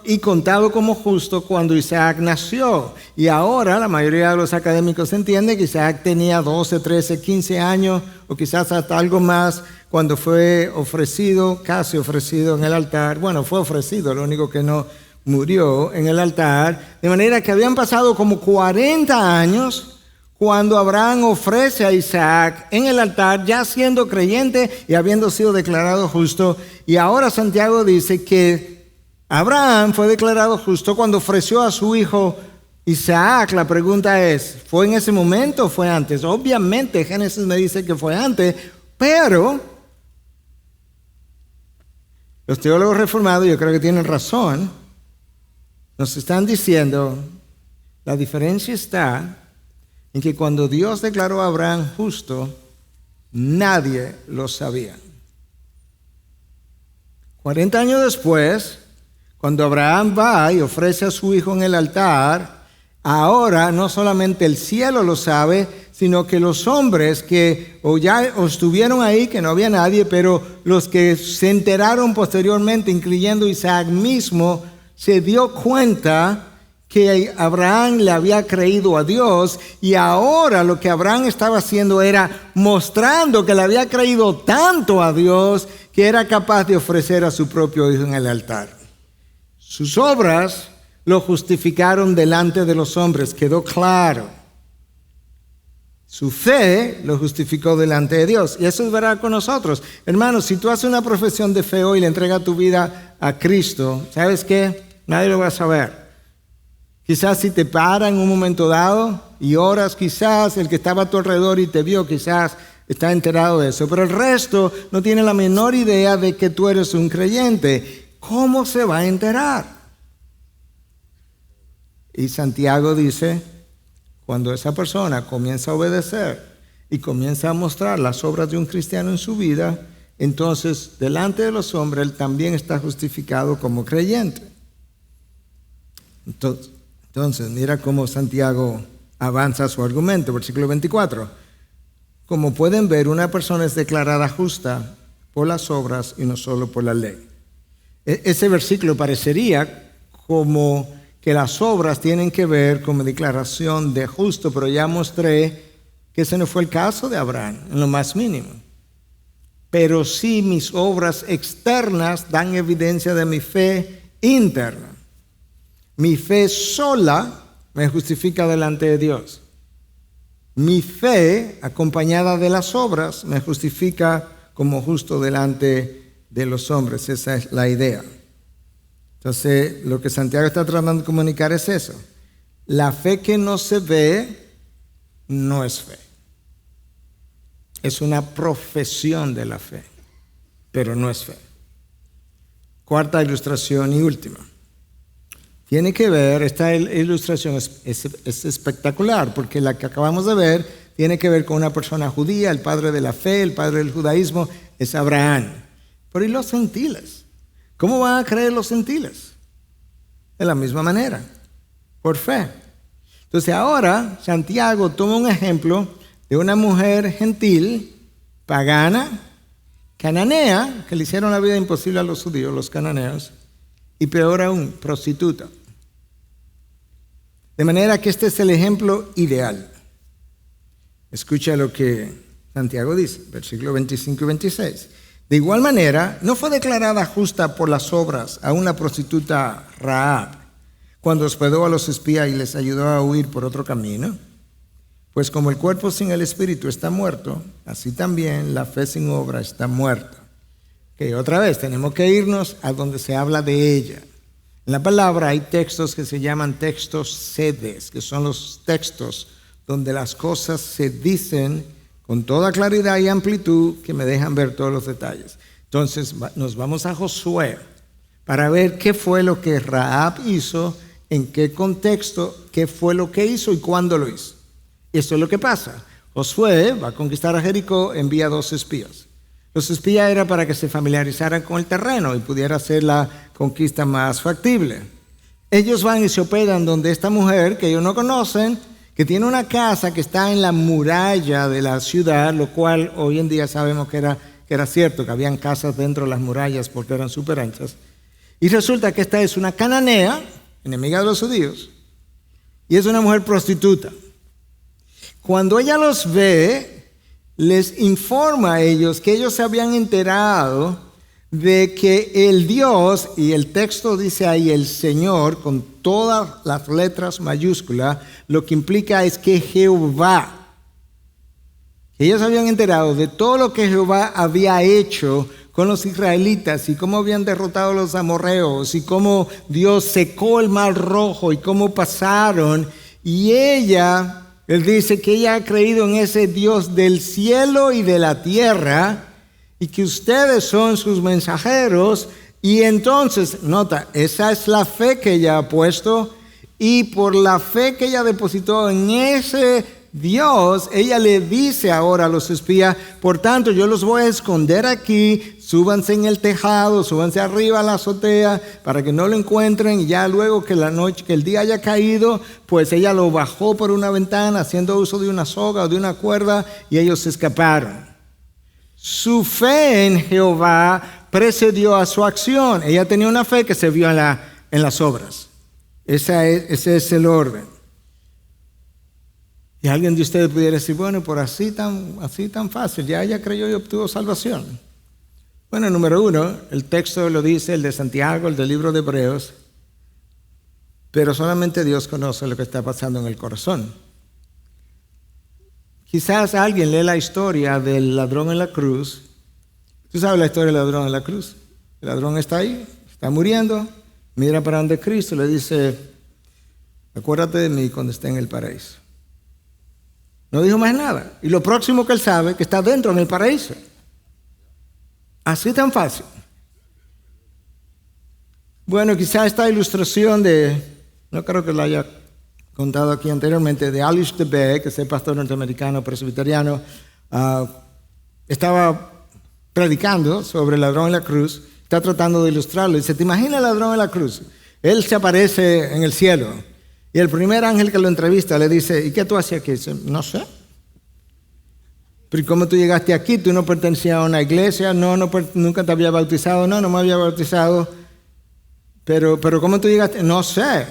y contado como justo cuando Isaac nació. Y ahora la mayoría de los académicos entienden que Isaac tenía 12, 13, 15 años o quizás hasta algo más cuando fue ofrecido, casi ofrecido en el altar. Bueno, fue ofrecido, lo único que no murió en el altar. De manera que habían pasado como 40 años cuando Abraham ofrece a Isaac en el altar, ya siendo creyente y habiendo sido declarado justo. Y ahora Santiago dice que Abraham fue declarado justo cuando ofreció a su hijo Isaac. La pregunta es, ¿fue en ese momento o fue antes? Obviamente Génesis me dice que fue antes, pero los teólogos reformados, yo creo que tienen razón, nos están diciendo, la diferencia está en que cuando Dios declaró a Abraham justo, nadie lo sabía. 40 años después, cuando Abraham va y ofrece a su hijo en el altar, ahora no solamente el cielo lo sabe, sino que los hombres que o estuvieron ahí, que no había nadie, pero los que se enteraron posteriormente, incluyendo Isaac mismo, se dio cuenta que Abraham le había creído a Dios, y ahora lo que Abraham estaba haciendo era mostrando que le había creído tanto a Dios que era capaz de ofrecer a su propio hijo en el altar. Sus obras lo justificaron delante de los hombres, quedó claro. Su fe lo justificó delante de Dios. Y eso es verdad con nosotros. Hermanos, si tú haces una profesión de fe hoy y le entregas tu vida a Cristo, ¿sabes qué? Nadie lo va a saber. Quizás si te para en un momento dado y oras, quizás el que estaba a tu alrededor y te vio, quizás está enterado de eso. Pero el resto no tiene la menor idea de que tú eres un creyente. ¿Cómo se va a enterar? Y Santiago dice, cuando esa persona comienza a obedecer y comienza a mostrar las obras de un cristiano en su vida, entonces delante de los hombres él también está justificado como creyente. Entonces mira cómo Santiago avanza su argumento, versículo 24. Como pueden ver, una persona es declarada justa por las obras y no solo por la ley. Ese versículo parecería como que las obras tienen que ver con declaración de justo, pero ya mostré que ese no fue el caso de Abraham, en lo más mínimo. Pero sí mis obras externas dan evidencia de mi fe interna. Mi fe sola me justifica delante de Dios. Mi fe, acompañada de las obras, me justifica como justo delante de los hombres. Esa es la idea. Entonces, lo que Santiago está tratando de comunicar es eso. La fe que no se ve no es fe. Es una profesión de la fe, pero no es fe. Cuarta ilustración y última. Tiene que ver, esta ilustración es espectacular, porque la que acabamos de ver tiene que ver con una persona judía, el padre de la fe, el padre del judaísmo es Abraham. Pero ¿y los gentiles? ¿Cómo van a creer los gentiles? De la misma manera, por fe. Entonces ahora Santiago toma un ejemplo de una mujer gentil, pagana, cananea, que le hicieron la vida imposible a los judíos, los cananeos, y peor aún, prostituta. De manera que este es el ejemplo ideal. Escucha lo que Santiago dice, versículos 25 y 26. De igual manera, no fue declarada justa por las obras a una prostituta Rahab, cuando hospedó a los espías y les ayudó a huir por otro camino. Pues como el cuerpo sin el espíritu está muerto, así también la fe sin obra está muerta. Que otra vez tenemos que irnos a donde se habla de ella. En la palabra hay textos que se llaman textos sedes, que son los textos donde las cosas se dicen con toda claridad y amplitud que me dejan ver todos los detalles. Entonces nos vamos a Josué para ver qué fue lo que Rahab hizo, en qué contexto, qué fue lo que hizo y cuándo lo hizo. Y esto es lo que pasa. Josué va a conquistar a Jericó, envía 2 espías. Los espías era para que se familiarizaran con el terreno y pudiera hacer la conquista más factible. Ellos van y se hospedan donde esta mujer, que ellos no conocen, que tiene una casa que está en la muralla de la ciudad, lo cual hoy en día sabemos que era cierto, que habían casas dentro de las murallas porque eran súper anchas. Y resulta que esta es una cananea, enemiga de los judíos, y es una mujer prostituta. Cuando ella los ve, les informa a ellos que ellos se habían enterado de que el Dios, y el texto dice ahí el Señor, con todas las letras mayúsculas, lo que implica es que Jehová, ellos habían enterado de todo lo que Jehová había hecho con los israelitas y cómo habían derrotado a los amorreos y cómo Dios secó el mar rojo y cómo pasaron. Y él dice que ella ha creído en ese Dios del cielo y de la tierra y que ustedes son sus mensajeros. Y entonces, nota, esa es la fe que ella ha puesto, y por la fe que ella depositó en ese Dios, ella le dice ahora a los espías: por tanto, yo los voy a esconder aquí, súbanse en el tejado, súbanse arriba a la azotea para que no lo encuentren, y ya luego que el día haya caído, pues ella lo bajó por una ventana haciendo uso de una soga o de una cuerda, y ellos se escaparon. Su fe en Jehová precedió a su acción. Ella tenía una fe que se vio en las obras. Ese es el orden. Y alguien de ustedes pudiera decir: bueno, por así tan fácil, ya ella creyó y obtuvo salvación. Bueno, número 1, el texto lo dice, el de Santiago, el del libro de Hebreos, pero solamente Dios conoce lo que está pasando en el corazón. Quizás alguien lee la historia del ladrón en la cruz. ¿Tú sabes la historia del ladrón en la cruz? El ladrón está ahí, está muriendo, mira para donde Cristo, le dice: acuérdate de mí cuando esté en el paraíso. No dijo más nada. Y lo próximo que él sabe, que está dentro en el paraíso. Así tan fácil. Bueno, quizá esta ilustración no creo que la haya contado aquí anteriormente, de Alice DeBay, que es el pastor norteamericano presbiteriano, estaba predicando sobre el ladrón en la cruz, está tratando de ilustrarlo. Dice: ¿te imaginas el ladrón en la cruz? Él se aparece en el cielo. Y el primer ángel que lo entrevista le dice: ¿y qué tú hacías aquí? Dice: no sé. ¿Pero cómo tú llegaste aquí? ¿Tú no pertenecías a una iglesia? No, nunca te había bautizado. No me había bautizado. Pero ¿cómo tú llegaste? No sé.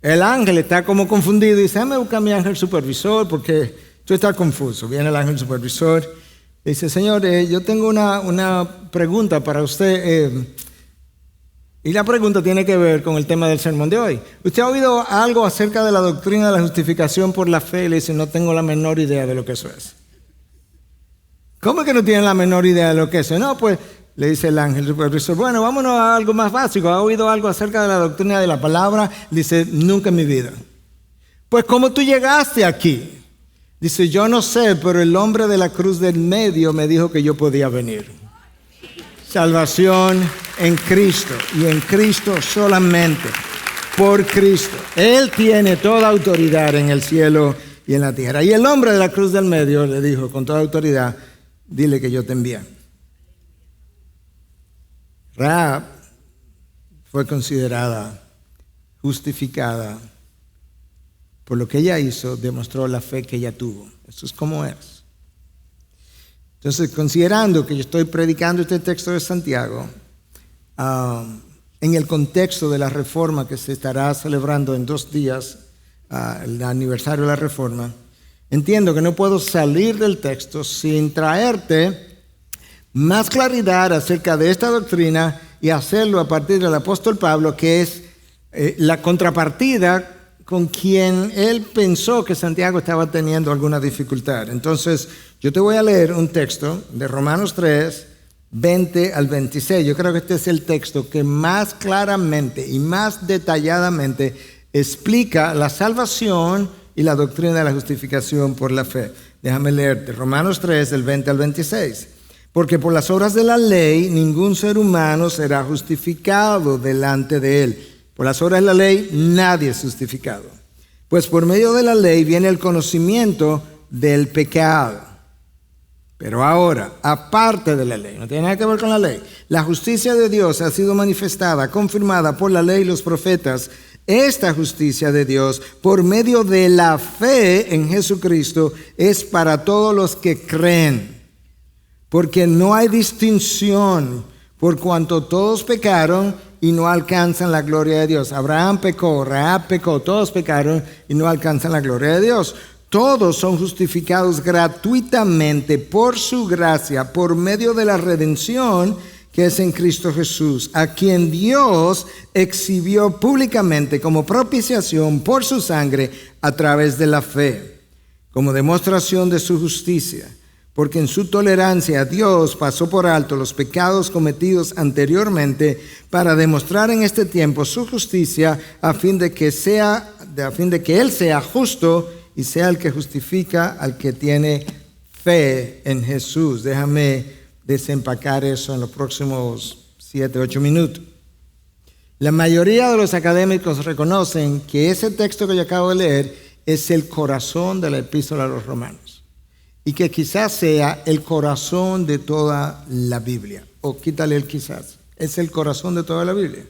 El ángel está como confundido y dice: déjame buscar a mi ángel supervisor porque tú estás confuso. Viene el ángel supervisor y dice: Señor, yo tengo una pregunta para usted. Y la pregunta tiene que ver con el tema del sermón de hoy. ¿Usted ha oído algo acerca de la doctrina de la justificación por la fe? Y le dice: no tengo la menor idea de lo que eso es. ¿Cómo que no tiene la menor idea de lo que es eso? No, pues le dice el ángel supervisor: bueno, vámonos a algo más básico. ¿Ha oído algo acerca de la doctrina de la palabra? Dice: nunca en mi vida. Pues ¿cómo tú llegaste aquí? Dice: yo no sé, pero el hombre de la cruz del medio me dijo que yo podía venir. Salvación en Cristo, y en Cristo solamente, por Cristo. Él tiene toda autoridad en el cielo y en la tierra. Y el hombre de la cruz del medio le dijo con toda autoridad, dile que yo te envío. Rahab fue considerada justificada por lo que ella hizo, demostró la fe que ella tuvo. Eso es como es. Entonces, considerando que yo estoy predicando este texto de Santiago, en el contexto de la reforma que se estará celebrando en 2 días, el aniversario de la reforma, entiendo que no puedo salir del texto sin traerte más claridad acerca de esta doctrina y hacerlo a partir del apóstol Pablo, que es la contrapartida con quien él pensó que Santiago estaba teniendo alguna dificultad. Entonces, yo te voy a leer un texto de Romanos 3, 20 al 26. Yo creo que este es el texto que más claramente y más detalladamente explica la salvación y la doctrina de la justificación por la fe. Déjame leerte Romanos 3, del 20 al 26. Porque por las obras de la ley ningún ser humano será justificado delante de él. Por las obras de la ley nadie es justificado. Pues por medio de la ley viene el conocimiento del pecado. Pero ahora, aparte de la ley, no tiene nada que ver con la ley, la justicia de Dios ha sido manifestada, confirmada por la ley y los profetas. Esta justicia de Dios, por medio de la fe en Jesucristo, es para todos los que creen. Porque no hay distinción, por cuanto todos pecaron y no alcanzan la gloria de Dios. Abraham pecó, Rahab pecó, todos pecaron y no alcanzan la gloria de Dios. Todos son justificados gratuitamente por su gracia, por medio de la redención que es en Cristo Jesús, a quien Dios exhibió públicamente como propiciación por su sangre a través de la fe, como demostración de su justicia. Porque en su tolerancia Dios pasó por alto los pecados cometidos anteriormente para demostrar en este tiempo su justicia a fin de que Él sea justo y sea el que justifica al que tiene fe en Jesús. Déjame desempacar eso en los próximos 7, 8 minutos. La mayoría de los académicos reconocen que ese texto que yo acabo de leer es el corazón de la epístola a los Romanos. Y que quizás sea el corazón de toda la Biblia. O quítale el quizás. Es el corazón de toda la Biblia.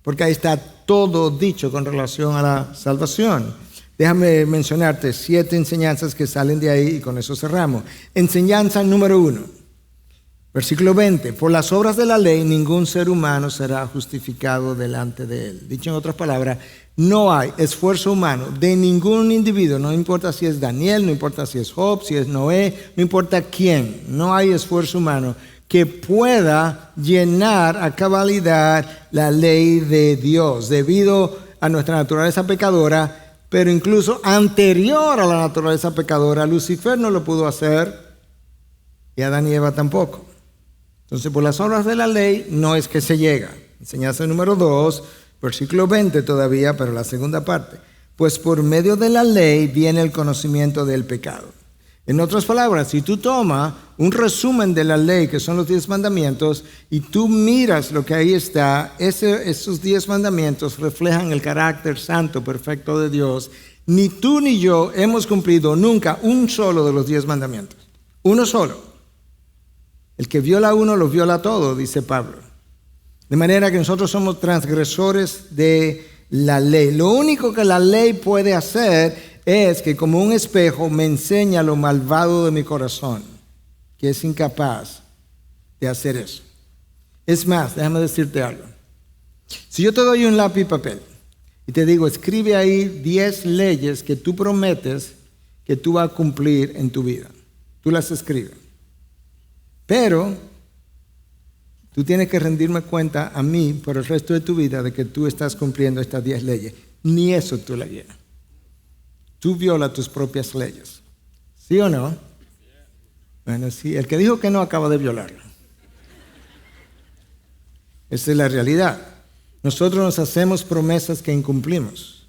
Porque ahí está todo dicho con relación a la salvación. Déjame mencionarte 7 enseñanzas que salen de ahí y con eso cerramos. Enseñanza número 1. Versículo 20. Por las obras de la ley ningún ser humano será justificado delante de él. Dicho en otras palabras, no hay esfuerzo humano de ningún individuo, no importa si es Daniel, no importa si es Job, si es Noé, no importa quién, no hay esfuerzo humano que pueda llenar a cabalidad la ley de Dios debido a nuestra naturaleza pecadora, pero incluso anterior a la naturaleza pecadora. Lucifer no lo pudo hacer y Adán y Eva tampoco. Entonces, por las obras de la ley no es que se llega. Enseñanza número 2. Versículo 20 todavía, pero la segunda parte. Pues por medio de la ley viene el conocimiento del pecado. En otras palabras, si tú tomas un resumen de la ley, que son los 10 mandamientos, y tú miras lo que ahí está, esos 10 mandamientos reflejan el carácter santo, perfecto de Dios. Ni tú ni yo hemos cumplido nunca un solo de los 10 mandamientos. Uno solo. El que viola uno, lo viola todo, dice Pablo. De manera que nosotros somos transgresores de la ley. Lo único que la ley puede hacer es que como un espejo me enseña lo malvado de mi corazón, que es incapaz de hacer eso. Es más, déjame decirte algo. Si yo te doy un lápiz y papel y te digo, escribe ahí 10 leyes que tú prometes que tú vas a cumplir en tu vida. Tú las escribes. Pero tú tienes que rendirme cuenta a mí por el resto de tu vida de que tú estás cumpliendo estas 10 leyes. Ni eso tú la llenas. Tú violas tus propias leyes. ¿Sí o no? Bueno, sí. El que dijo que no acaba de violarla. Esa es la realidad. Nosotros nos hacemos promesas que incumplimos.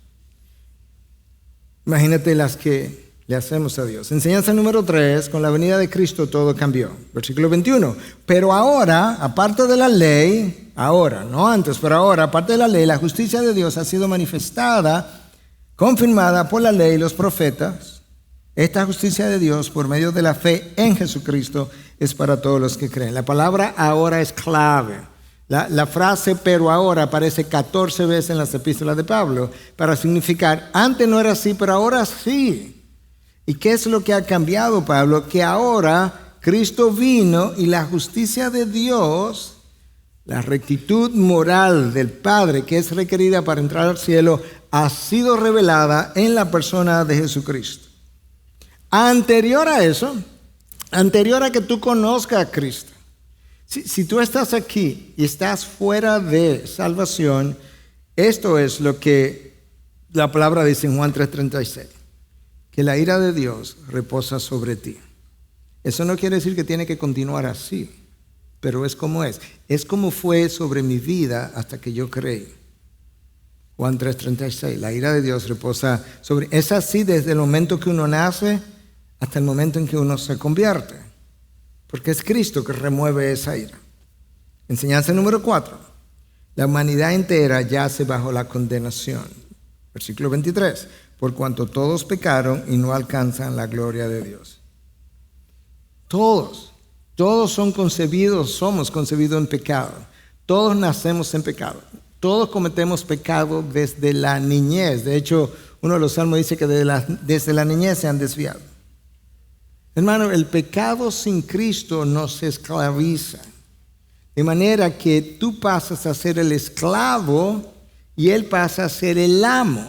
Imagínate las que le hacemos a Dios. Enseñanza número 3, con la venida de Cristo todo cambió. Versículo 21. Pero ahora, aparte de la ley, ahora, no antes, pero ahora, aparte de la ley, la justicia de Dios ha sido manifestada, confirmada por la ley y los profetas. Esta justicia de Dios por medio de la fe en Jesucristo es para todos los que creen. La palabra ahora es clave. La frase pero ahora aparece 14 veces en las epístolas de Pablo para significar antes no era así, pero ahora sí. ¿Y qué es lo que ha cambiado, Pablo? Que ahora Cristo vino y la justicia de Dios, la rectitud moral del Padre que es requerida para entrar al cielo, ha sido revelada en la persona de Jesucristo. Anterior a eso, anterior a que tú conozcas a Cristo, si tú estás aquí y estás fuera de salvación, esto es lo que la palabra dice en Juan 3:36, que la ira de Dios reposa sobre ti. Eso no quiere decir que tiene que continuar así, pero es como es. Es como fue sobre mi vida hasta que yo creí. Juan 3:36, la ira de Dios reposa sobre... Es así desde el momento que uno nace hasta el momento en que uno se convierte, porque es Cristo que remueve esa ira. Enseñanza número 4. La humanidad entera yace bajo la condenación. Versículo 23. Por cuanto todos pecaron y no alcanzan la gloria de Dios. Todos somos concebidos en pecado. Todos nacemos en pecado. Todos cometemos pecado desde la niñez. De hecho, uno de los salmos dice que desde la niñez se han desviado. Hermano, el pecado sin Cristo nos esclaviza. De manera que tú pasas a ser el esclavo y Él pasa a ser el amo.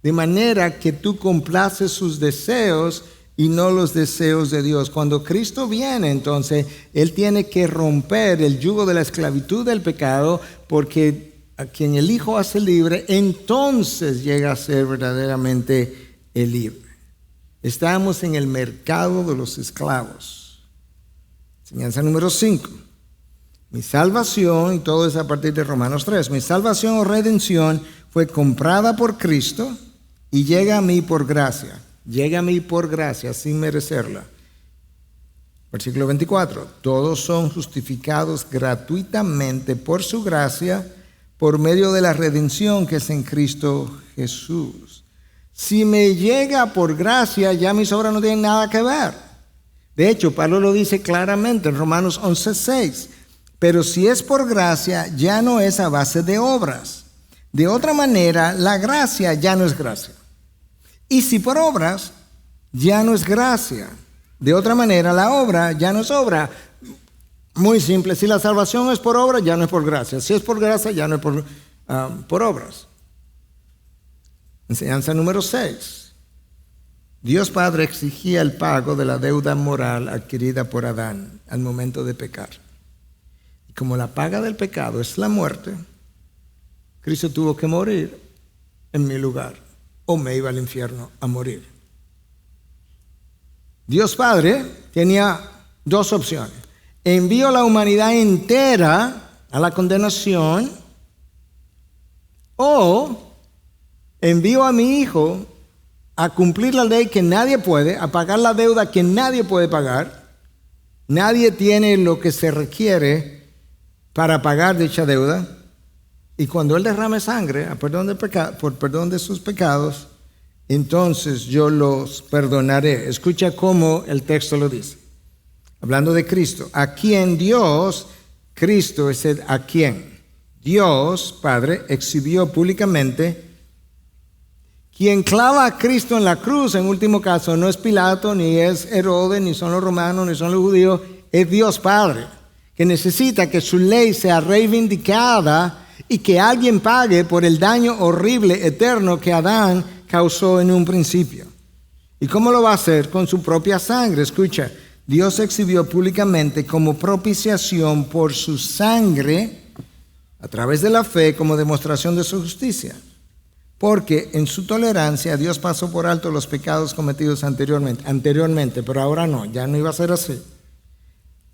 De manera que tú complaces sus deseos y no los deseos de Dios. Cuando Cristo viene, entonces, Él tiene que romper el yugo de la esclavitud del pecado, porque a quien el Hijo hace libre, entonces llega a ser verdaderamente el libre. Estamos en el mercado de los esclavos. Enseñanza número 5. Mi salvación, y todo es a partir de Romanos 3, mi salvación o redención fue comprada por Cristo y llega a mí por gracia. Llega a mí por gracia, sin merecerla. Versículo 24. Todos son justificados gratuitamente por su gracia, por medio de la redención que es en Cristo Jesús. Si me llega por gracia, ya mis obras no tienen nada que ver. De hecho, Pablo lo dice claramente en Romanos 11:6. Pero si es por gracia, ya no es a base de obras. De otra manera, la gracia ya no es gracia. Y si por obras, ya no es gracia. De otra manera, la obra ya no es obra. Muy simple, si la salvación es por obra, ya no es por gracia. Si es por gracia, ya no es por obras. Enseñanza número 6. Dios Padre exigía el pago de la deuda moral adquirida por Adán al momento de pecar. Y como la paga del pecado es la muerte, Cristo tuvo que morir en mi lugar, o me iba al infierno a morir. Dios Padre tenía dos opciones. Envío a la humanidad entera a la condenación, o envío a mi Hijo a cumplir la ley que nadie puede, a pagar la deuda que nadie puede pagar. Nadie tiene lo que se requiere para pagar dicha deuda. Y cuando Él derrame sangre por perdón de sus pecados, entonces yo los perdonaré. Escucha cómo el texto lo dice. Hablando de Cristo, a quien Dios, Cristo es el a quien Dios Padre exhibió públicamente. Quien clava a Cristo en la cruz, en último caso, no es Pilato, ni es Herodes, ni son los romanos, ni son los judíos, es Dios Padre, que necesita que su ley sea reivindicada y que alguien pague por el daño horrible, eterno que Adán causó en un principio. ¿Y cómo lo va a hacer? Con su propia sangre. Escucha, Dios exhibió públicamente como propiciación por su sangre, a través de la fe, como demostración de su justicia. Porque en su tolerancia Dios pasó por alto los pecados cometidos anteriormente, pero ahora no, ya no iba a ser así.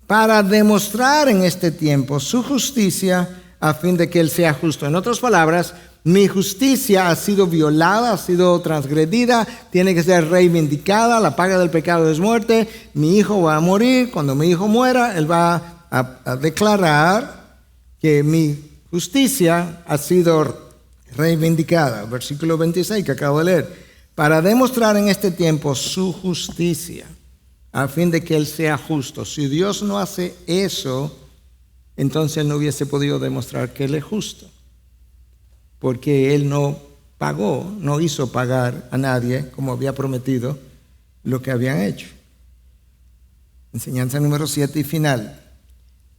Para demostrar en este tiempo su justicia a fin de que Él sea justo. En otras palabras, mi justicia ha sido violada, ha sido transgredida, tiene que ser reivindicada, la paga del pecado es muerte, mi hijo va a morir, cuando mi hijo muera, Él va a declarar que mi justicia ha sido reivindicada. Versículo 26 que acabo de leer. Para demostrar en este tiempo su justicia, a fin de que Él sea justo. Si Dios no hace eso, entonces Él no hubiese podido demostrar que Él es justo. Porque Él no pagó, no hizo pagar a nadie, como había prometido, lo que habían hecho. Enseñanza número 7 y final.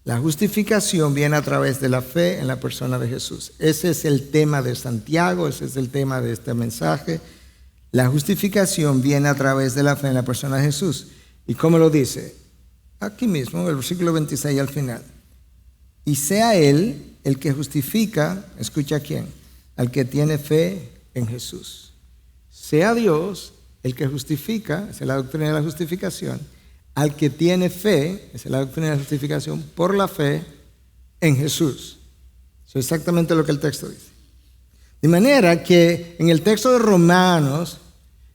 La justificación viene a través de la fe en la persona de Jesús. Ese es el tema de Santiago, ese es el tema de este mensaje. La justificación viene a través de la fe en la persona de Jesús. ¿Y cómo lo dice? Aquí mismo, el versículo 26 al final. Y sea Él el que justifica, escucha a quién, al que tiene fe en Jesús. Sea Dios el que justifica, esa es la doctrina de la justificación, al que tiene fe, esa es la doctrina de la justificación, por la fe en Jesús. Eso es exactamente lo que el texto dice. De manera que en el texto de Romanos,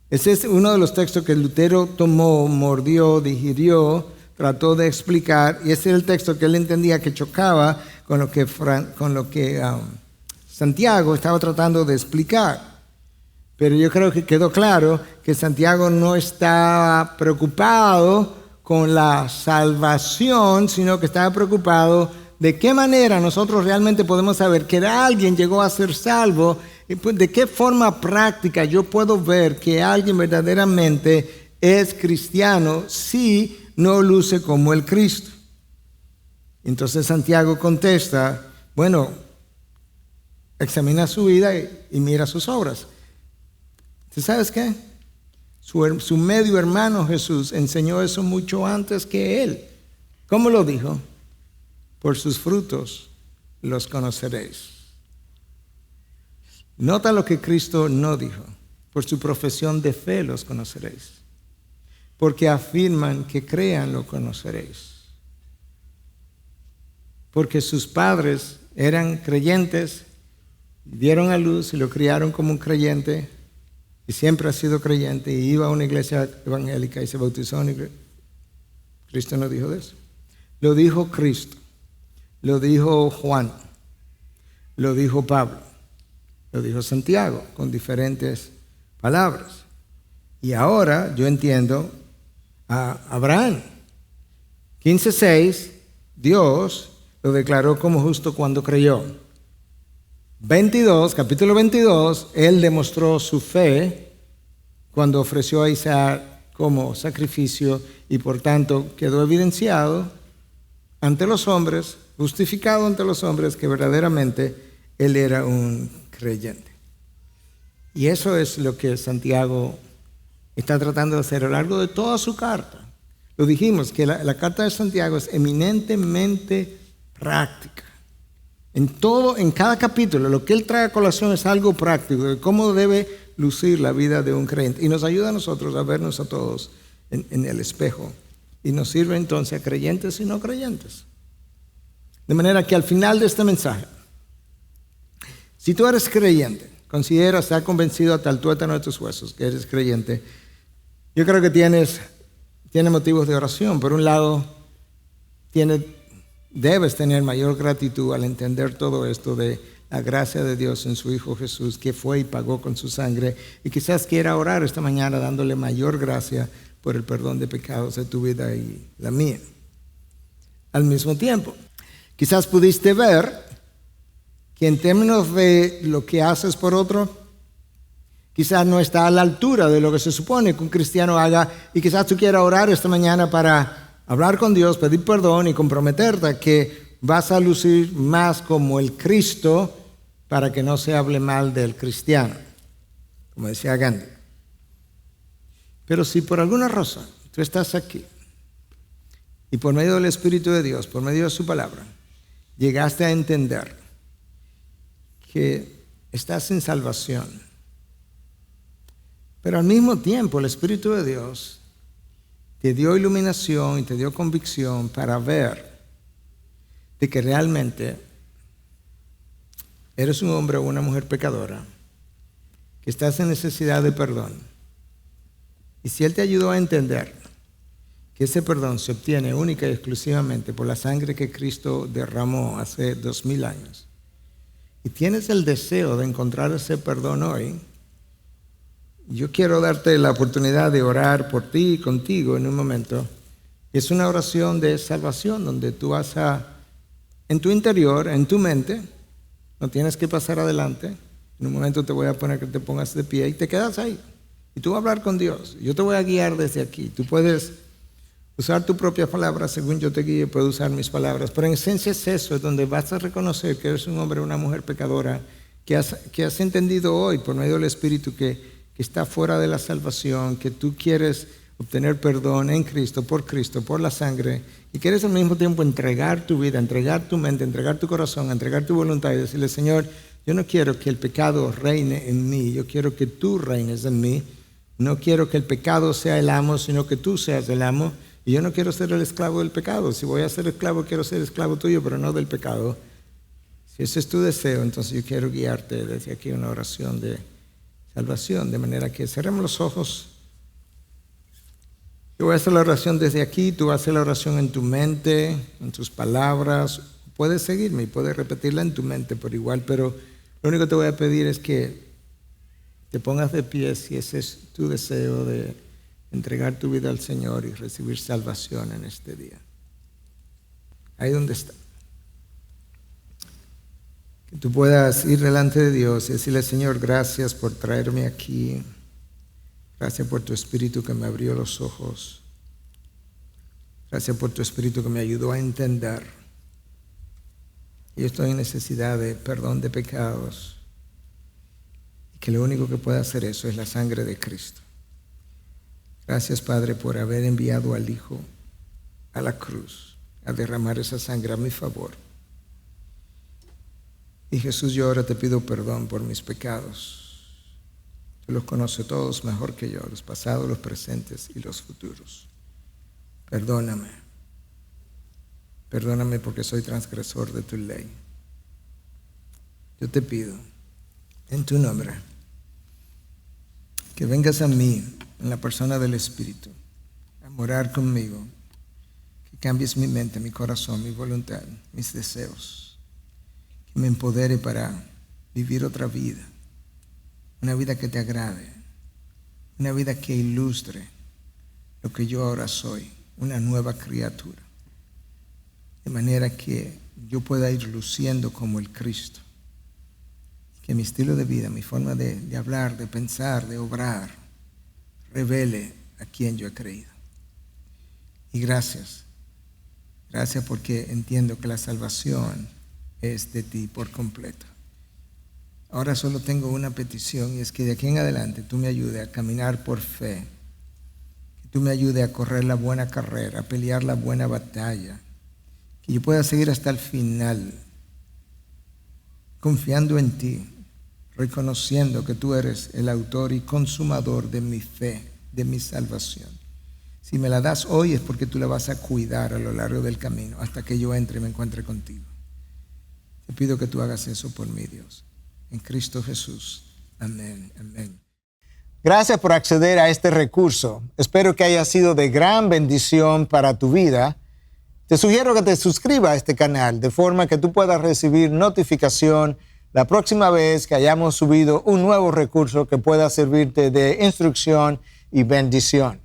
ese es uno de los textos que Lutero tomó, mordió, digirió, trató de explicar, y ese es el texto que él entendía que chocaba con lo que Santiago estaba tratando de explicar. Pero yo creo que quedó claro que Santiago no estaba preocupado con la salvación, sino que estaba preocupado de qué manera nosotros realmente podemos saber que alguien llegó a ser salvo, y de qué forma práctica yo puedo ver que alguien verdaderamente es cristiano si no luce como el Cristo. Entonces Santiago contesta, bueno, examina su vida y mira sus obras. ¿Tú sabes qué? Su medio hermano Jesús enseñó eso mucho antes que él. ¿Cómo lo dijo? Por sus frutos los conoceréis. Nota lo que Cristo no dijo. Por su profesión de fe los conoceréis. Porque afirman que crean lo conoceréis. Porque sus padres eran creyentes, dieron a luz y lo criaron como un creyente, y siempre ha sido creyente, y iba a una iglesia evangélica y se bautizó en iglesia. Cristo no dijo de eso. Lo dijo Cristo. Lo dijo Juan. Lo dijo Pablo. Lo dijo Santiago, con diferentes palabras. Y ahora yo entiendo a Abraham. 15:6, Dios lo declaró como justo cuando creyó. Capítulo 22, Él demostró su fe cuando ofreció a Isaac como sacrificio y por tanto quedó evidenciado ante los hombres, justificado ante los hombres que verdaderamente Él era un creyente. Y eso es lo que Santiago está tratando de hacer a lo largo de toda su carta. Lo dijimos, que la carta de Santiago es eminentemente práctica. En cada capítulo, lo que él trae a colación es algo práctico, de cómo debe lucir la vida de un creyente. Y nos ayuda a nosotros a vernos a todos en el espejo. Y nos sirve entonces a creyentes y no creyentes. De manera que al final de este mensaje, si tú eres creyente, consideras, estás convencido hasta el tuétano de tus huesos que eres creyente, yo creo que tienes motivos de oración. Por un lado, debes tener mayor gratitud al entender todo esto de la gracia de Dios en su Hijo Jesús, que fue y pagó con su sangre, y quizás quiera orar esta mañana dándole mayor gracia por el perdón de pecados de tu vida y la mía. Al mismo tiempo, quizás pudiste ver que en términos de lo que haces por otro, quizás no está a la altura de lo que se supone que un cristiano haga, y quizás tú quieras orar esta mañana para hablar con Dios, pedir perdón y comprometerte a que vas a lucir más como el Cristo para que no se hable mal del cristiano, como decía Gandhi. Pero si por alguna razón tú estás aquí y por medio del Espíritu de Dios, por medio de su palabra, llegaste a entender que estás sin salvación, pero al mismo tiempo el Espíritu de Dios te dio iluminación y te dio convicción para ver de que realmente eres un hombre o una mujer pecadora, que estás en necesidad de perdón. Y si Él te ayudó a entender que ese perdón se obtiene única y exclusivamente por la sangre que Cristo derramó hace 2000 años, y tienes el deseo de encontrar ese perdón hoy, yo quiero darte la oportunidad de orar por ti y contigo en un momento. Es una oración de salvación donde tú vas en tu interior, en tu mente, no tienes que pasar adelante. En un momento te voy a poner que te pongas de pie y te quedas ahí. Y tú vas a hablar con Dios. Yo te voy a guiar desde aquí. Tú puedes usar tu propia palabra según yo te guíe, puedo usar mis palabras. Pero en esencia es eso, es donde vas a reconocer que eres un hombre o una mujer pecadora, que has entendido hoy por medio del Espíritu que está fuera de la salvación, que tú quieres obtener perdón en Cristo, por la sangre, y quieres al mismo tiempo entregar tu vida, entregar tu mente, entregar tu corazón, entregar tu voluntad y decirle, Señor, yo no quiero que el pecado reine en mí, yo quiero que tú reines en mí. No quiero que el pecado sea el amo, sino que tú seas el amo. Y yo no quiero ser el esclavo del pecado. Si voy a ser esclavo, quiero ser esclavo tuyo, pero no del pecado. Si ese es tu deseo, entonces yo quiero guiarte desde aquí una oración de salvación, de manera que cerremos los ojos. Yo voy a hacer la oración desde aquí, tú vas a hacer la oración en tu mente, en tus palabras. Puedes seguirme y puedes repetirla en tu mente por igual, pero lo único que te voy a pedir es que te pongas de pie si ese es tu deseo de entregar tu vida al Señor y recibir salvación en este día. Ahí donde está. Que tú puedas ir delante de Dios y decirle, Señor, gracias por traerme aquí. Gracias por tu Espíritu que me abrió los ojos. Gracias por tu Espíritu que me ayudó a entender. Yo estoy en necesidad de perdón de pecados. Y que lo único que puede hacer eso es la sangre de Cristo. Gracias, Padre, por haber enviado al Hijo a la cruz a derramar esa sangre a mi favor. Y Jesús, yo ahora te pido perdón por mis pecados. Tú los conoces todos mejor que yo, los pasados, los presentes y los futuros. Perdóname. Perdóname porque soy transgresor de tu ley. Yo te pido, en tu nombre, que vengas a mí, en la persona del Espíritu, a morar conmigo, que cambies mi mente, mi corazón, mi voluntad, mis deseos, que me empodere para vivir otra vida, una vida que te agrade, una vida que ilustre lo que yo ahora soy, una nueva criatura, de manera que yo pueda ir luciendo como el Cristo, que mi estilo de vida, mi forma de hablar, de pensar, de obrar, revele a quien yo he creído. Y gracias porque entiendo que la salvación es de ti por completo. Ahora solo tengo una petición y es que de aquí en adelante tú me ayudes a caminar por fe, que tú me ayudes a correr la buena carrera, a pelear la buena batalla, que yo pueda seguir hasta el final, confiando en ti, reconociendo que tú eres el autor y consumador de mi fe, de mi salvación. Si me la das hoy es porque tú la vas a cuidar a lo largo del camino hasta que yo entre y me encuentre contigo. Te pido que tú hagas eso por mí, Dios. En Cristo Jesús. Amén. Amén. Gracias por acceder a este recurso. Espero que haya sido de gran bendición para tu vida. Te sugiero que te suscribas a este canal de forma que tú puedas recibir notificación la próxima vez que hayamos subido un nuevo recurso que pueda servirte de instrucción y bendición.